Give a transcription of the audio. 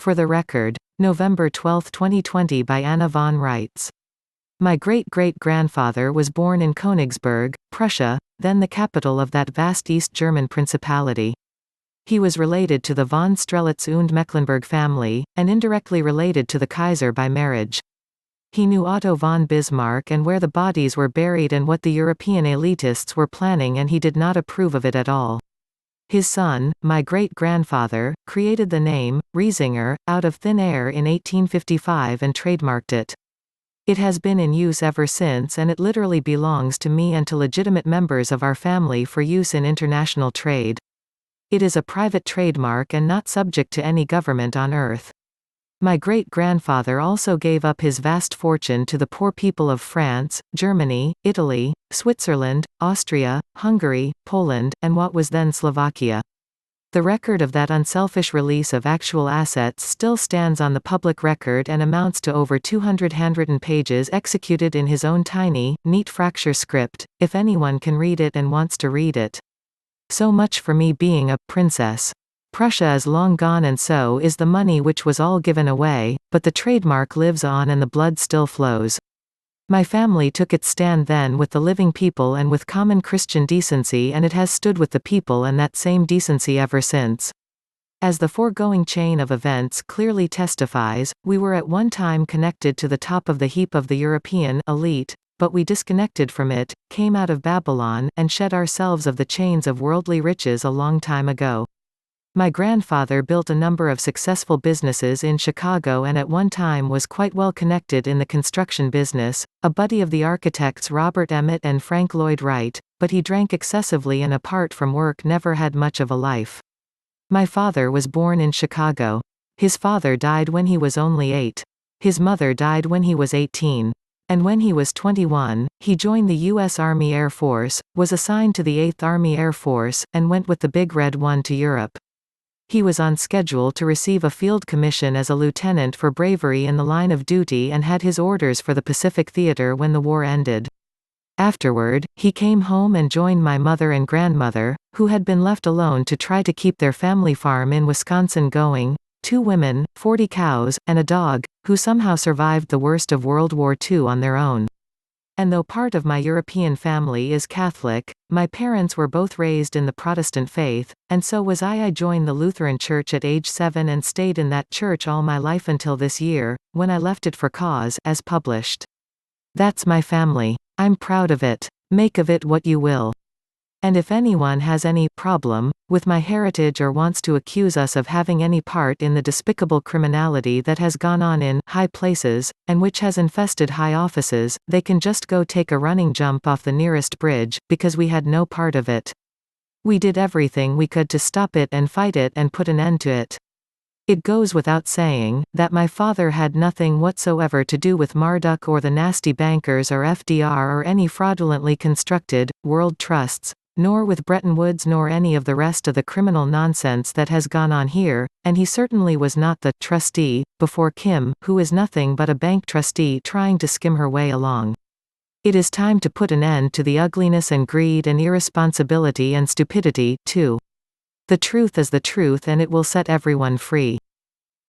For the record, November 12, 2020 by Anna von Reitz. My great-great-grandfather was born in Konigsburg, Prussia, then the capital of that vast East German Principality. He was related to the von Strelitz und Mecklenburg family, and indirectly related to the Kaiser by marriage. He knew Otto von Bismarck and where the bodies were buried and what the European elitists were planning, and he did not approve of it at all. His son, my great-grandfather, created the name, Riezinger, out of thin air in 1855 and trademarked it. It has been in use ever since, and it literally belongs to me and to legitimate members of our family for use in international trade. It is a private trademark and not subject to any government on earth. My great-grandfather also gave up his vast fortune to the poor people of France, Germany, Italy, Switzerland, Austria, Hungary, Poland, and what was then Slovakia. The record of that unselfish release of actual assets still stands on the public record and amounts to over 200 handwritten pages executed in his own tiny, neat Fractur script, if anyone can read it and wants to read it. So much for me being a princess. Prussia is long gone, and so is the money which was all given away, but the trademark lives on and the blood still flows. My family took its stand then with the living people and with common Christian decency, and it has stood with the people and that same decency ever since. As the foregoing chain of events clearly testifies, we were at one time connected to the top of the heap of the European elite, but we disconnected from it, came out of Babylon, and shed ourselves of the chains of worldly riches a long time ago. My grandfather built a number of successful businesses in Chicago and at one time was quite well connected in the construction business, a buddy of the architects Robert Emmet and Frank Lloyd Wright, but he drank excessively and apart from work never had much of a life. My father was born in Chicago. His father died when he was only 8. His mother died when he was 18. And when he was 21, he joined the U.S. Army Air Force, was assigned to the 8th Army Air Force, and went with the Big Red One to Europe. He was on schedule to receive a field commission as a lieutenant for bravery in the line of duty and had his orders for the Pacific Theater when the war ended. Afterward, he came home and joined my mother and grandmother, who had been left alone to try to keep their family farm in Wisconsin going, 2 women, 40 cows, and a dog, who somehow survived the worst of World War II on their own. And though part of my European family is Catholic, my parents were both raised in the Protestant faith, and so was I. I joined the Lutheran Church at age 7 and stayed in that church all my life until this year, when I left it for cause, as published. That's my family. I'm proud of it. Make of it what you will. And if anyone has any problem with my heritage or wants to accuse us of having any part in the despicable criminality that has gone on in high places, and which has infested high offices, they can just go take a running jump off the nearest bridge, because we had no part of it. We did everything we could to stop it and fight it and put an end to it. It goes without saying that my father had nothing whatsoever to do with Marduk or the nasty bankers or FDR or any fraudulently constructed world trusts, nor with Bretton Woods nor any of the rest of the criminal nonsense that has gone on here, and he certainly was not the trustee before Kim, who is nothing but a bank trustee trying to skim her way along. It is time to put an end to the ugliness and greed and irresponsibility and stupidity, too. The truth is the truth, and it will set everyone free.